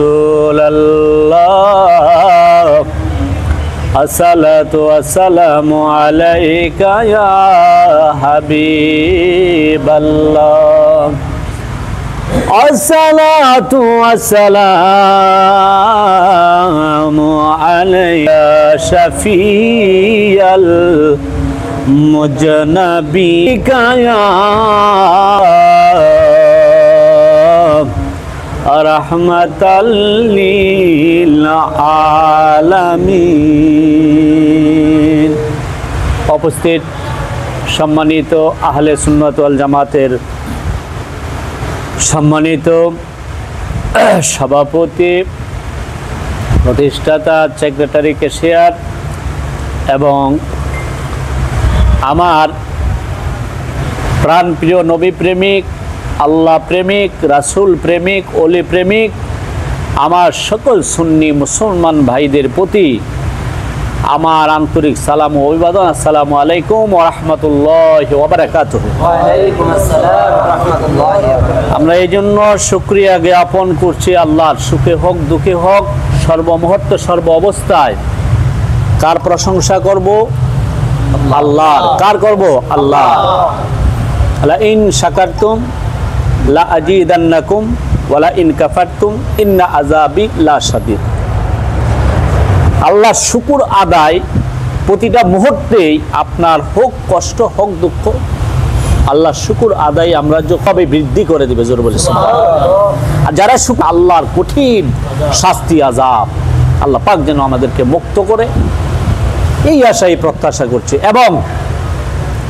রাসূলুল্লাহ আসসালাতু ওয়াসসালামু আলাইকা ইয়া হাবিবাল্লাহ আসসালাতু ওয়াসসালামু আলাইকা শাফিয়াল মুজনবিকা ইয়া রাহমাতাল লিল আলামিন। উপস্থিত সম্মানিত আহলে সুন্নাত ওয়াল জামাতের সম্মানিত সভাপতি, প্রতিষ্ঠাতা, সেক্রেটারি, ক্যাশিয়ার এবং আমার প্রাণপ্রিয় নবী প্রেমিক, আল্লাহ প্রেমিক, রাসূল প্রেমিক, ওলি প্রেমিক আমার সকল সুন্নি মুসলমান ভাইদের প্রতি আমার আন্তরিক সালাম ও অভিবাদন। আসসালামু আলাইকুম ওয়া রাহমাতুল্লাহি ওয়া বারাকাতুহু। ওয়া আলাইকুম আসসালাম ওয়া রাহমাতুল্লাহি ওয়া বারাকাতুহু। আমরা এই জন্য শুকরিয়া জ্ঞাপন করছি আল্লাহর, সুখে হোক দুঃখে হোক সর্বমুহূর্তে সর্ব অবস্থায় কার প্রশংসা করব? আল্লাহর। কার করব? আল্লাহ। লা ইন শাকারতুম লা আজিদান্নাকুম ওয়া লা ইন কাফারতুম ইন্না আযাবি লা শাদীদ। আল্লাহ শুকুর আদায় প্রতিটা মুহূর্তেই আপনার হোক কষ্ট হোক দুঃখ, আল্লাহ শুকুর আদায় আমরা কবে বৃদ্ধি করে দিবে, জোর বলে। আর যারা শুকুর, আল্লাহর কঠিন শাস্তি আযাব আল্লাহ পাক যেন আমাদেরকে মুক্ত করে, এই আশাই প্রত্যাশা করছি। এবং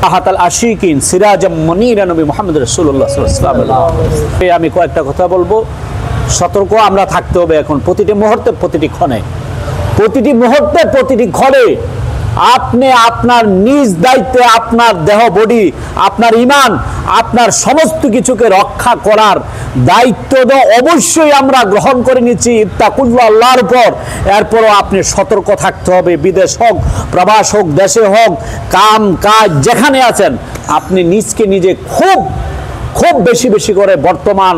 আহাতাল আশিকিন সিরাজাম মুনীরা নবী মুহাম্মদ রাসূলুল্লাহ সাল্লাল্লাহু আলাইহি ওয়াসাল্লাম। আমি কয়েকটা কথা বলবো। সতর্ক আমরা থাকতে হবে এখন, প্রতিটি মুহূর্তে, প্রতিটি ক্ষণে, প্রতিটি মুহূর্তে, প্রতিটি ঘরে আপনি আপনার নিজ দায়িত্বে আপনার দেহ, বডি, আপনার ঈমান, আপনার সমস্ত কিছুকে রক্ষা করার দায়িত্ব তো অবশ্যই আমরা গ্রহণ করে নিচ্ছি ইত্তাকুল্লাহ, আল্লাহর উপর। এরপরও আপনি সতর্ক থাকতে হবে, বিদেশ হোক, প্রবাস হোক, দেশে হোক, কাম কাজ যেখানে আছেন, আপনি নিজকে নিজে খুব খুব বেশি বেশি করে বর্তমান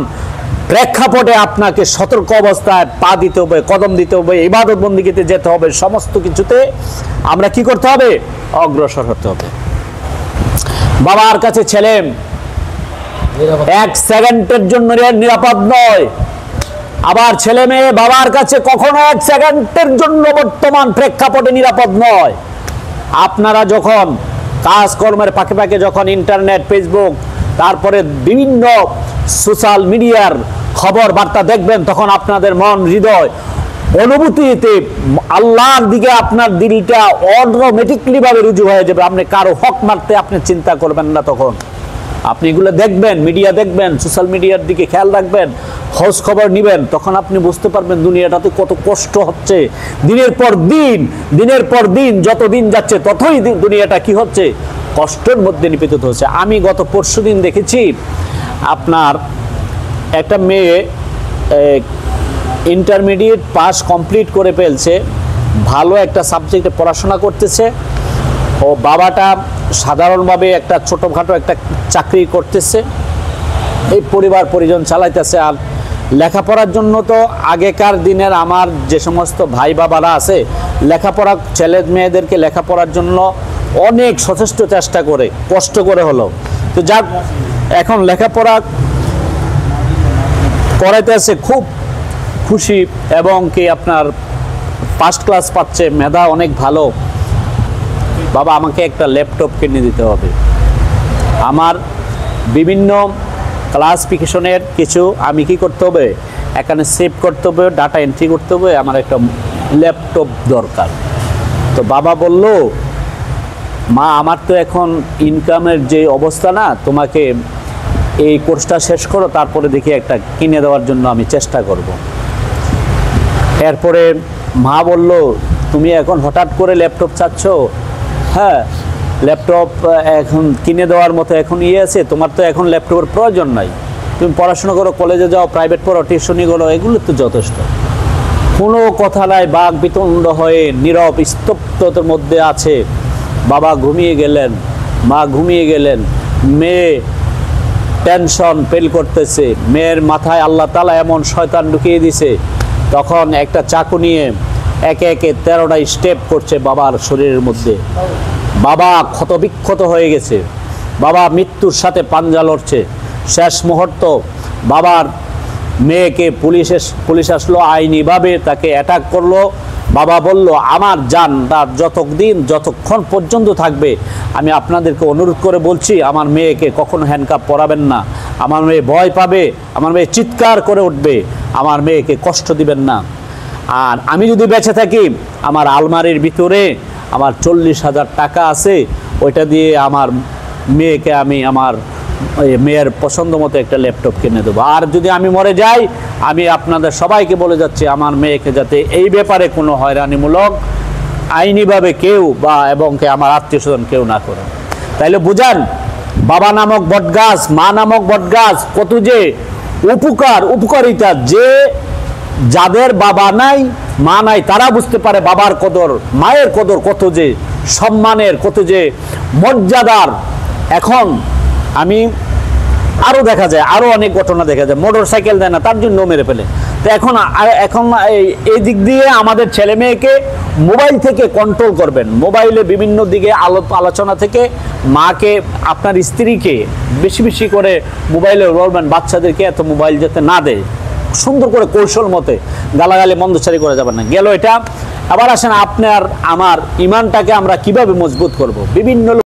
প্রেক্ষাপটে আপনাকে সতর্ক অবস্থায় পা দিতে হবে, কদম দিতে হবে, ইবাদত বন্দেগীতে যেতে হবে। সমস্ত কিছুতে আমরা কি করতে হবে? অগ্রসর হতে হবে। বাবার কাছে ছেলে এক সেকেন্ডের জন্য নিরাপদ নয়, আবার ছেলে মেয়ে বাবার কাছে কখনো এক সেকেন্ডের জন্য বর্তমান প্রেক্ষাপটে নিরাপদ নয়। আপনারা যখন কাজকর্মের ফাঁকে ফাঁকে যখন ইন্টারনেট, ফেসবুক, তারপরে বিভিন্ন সোশ্যাল মিডিয়ার খবর বার্তা দেখবেন, তখন আপনাদের মন, হৃদয়, অনুভূতিতে আল্লাহর দিকে আপনার দিলটা অটোমেটিকলি ভাবে রুজু হয়ে যাবে। আপনি কারো হক মারতে আপনি চিন্তা করবেন না। তখন আপনি এগুলো দেখবেন, মিডিয়া দেখবেন, সোশ্যাল মিডিয়ার দিকে খেয়াল রাখবেন, খোঁজ খবর নেবেন, তখন আপনি বুঝতে পারবেন দুনিয়াটাতে কত কষ্ট হচ্ছে। দিনের পর দিন যত দিন যাচ্ছে ততই দুনিয়াটা কি হচ্ছে? কষ্টের মধ্যে নিপতিত হচ্ছে। আমি গত পরশুদিন দেখেছি আপনার একটা মেয়ে ইন্টারমিডিয়েট পাস কমপ্লিট করে ফেলছে, ভালো একটা সাবজেক্টে পড়াশোনা করতেছে। ও বাবাটা সাধারণভাবে একটা ছোটোখাটো একটা চাকরি করতেছে, এই পরিবার পরিজন চালাইতেছে। আর লেখাপড়ার জন্য তো আগেকার দিনের আমার যে সমস্ত ভাই বাবারা আছে, লেখাপড়া ছেলে মেয়েদেরকে লেখাপড়ার জন্য অনেক সচেষ্ট চেষ্টা করে, কষ্ট করে হলো। তো যাক, এখন লেখাপড়া করাইতেছে, খুব খুশি, এবং কি আপনার ফার্স্ট ক্লাস পাচ্ছে, মেধা অনেক ভালো। বাবা আমাকে একটা ল্যাপটপ কিনে দিতে হবে, আমার বিভিন্ন ক্লাসিফিকেশনের কিছু আমি কি করতে হবে, এখানে সেভ করতে হবে, ডাটা এন্ট্রি করতে হবে, আমার একটা ল্যাপটপ দরকার। তো বাবা বলল, মা আমার তো এখন ইনকামের যে অবস্থা না, তোমাকে এই কোর্সটা শেষ করো, তারপরে দেখি একটা কিনে দেওয়ার জন্য আমি চেষ্টা করব। এরপরে মা বলল, তুমি এখন হঠাৎ করে ল্যাপটপ চাচ্ছ? হ্যাঁ, ল্যাপটপ এখন কিনে দেওয়ার মতো এখন আছে, তোমার তো এখন ল্যাপটপের প্রয়োজন নাই, তুমি পড়াশোনা করো, কলেজে যাও, প্রাইভেট পড়ো, টিউশনি করো, এগুলো তো যথেষ্ট। কোনো কথা নাই, বাক বিতণ্ড হয়ে নীরব স্তব্ধতার মধ্যে আছে। বাবা ঘুমিয়ে গেলেন, মা ঘুমিয়ে গেলেন, মেয়ে টেনশন ফিল করতেছে, মেয়ের মাথায় আল্লাহ তাআলা এমন শয়তান ঢুকিয়ে দিছে, তখন একটা চাকু নিয়ে একে একে 13টা স্টেপ করছে বাবার শরীরের মধ্যে। বাবা ক্ষতবিক্ষত হয়ে গেছে, বাবা মৃত্যুর সাথে পাঞ্জা লড়ছে। শেষ মুহূর্ত বাবার মেয়েকে পুলিশ আসলো, আইনিভাবে তাকে অ্যাটাক করলো। বাবা বলল, আমার জান তার যতক্ষণ পর্যন্ত থাকবে, আমি আপনাদেরকে অনুরোধ করে বলছি আমার মেয়েকে কখনো হ্যান্ডকাপ পরাবেন না। আমার মেয়ে ভয় পাবে, আমার মেয়ে চিৎকার করে উঠবে, আমার মেয়েকে কষ্ট দিবেন না। আর আমি যদি বেঁচে থাকি, আমার আলমারির ভিতরে আমার 40,000 টাকা আছে, ওইটা দিয়ে আমার মেয়েকে আমি আমার মেয়ের পছন্দ মতো একটা ল্যাপটপ কিনে দেবো। আর যদি আমি মরে যাই, আমি আপনাদের সবাইকে বলে যাচ্ছি আমার মেয়েকে যাতে এই ব্যাপারে কোনো হয়রানিমূলক আইনিভাবে কেউ বা এবং আমার আত্মীয়স্বজন কেউ না করে। তাইলে বুঝান, বাবা নামক বটগাছ, মা নামক বটগাছ কত যে উপকারিতা, যে যাদের বাবা নাই মা নাই তারা বুঝতে পারে বাবার কদর, মায়ের কদর কত যে সম্মানের, কত যে মর্যাদার। এখন আমি আরও দেখা যায়, আরও অনেক ঘটনা দেখা যায়, মোটর সাইকেল দেয় না তার জন্য মেরে ফেলে। তো এখন এই দিক দিয়ে আমাদের ছেলে মেয়েকে মোবাইল থেকে কন্ট্রোল করবেন। মোবাইলে বিভিন্ন দিকে আলোচনা থেকে মাকে, আপনার স্ত্রীকে বেশি বেশি করে মোবাইলে বলবেন বাচ্চাদেরকে এত মোবাইল যাতে না দেয়, সুন্দর করে কৌশল মতে, গালাগালি মন্দচারি করে যাবেন না। গেল এটা। আবার আসেন আপনার আমার ইমানটাকে আমরা কিভাবে মজবুত করব। বিভিন্ন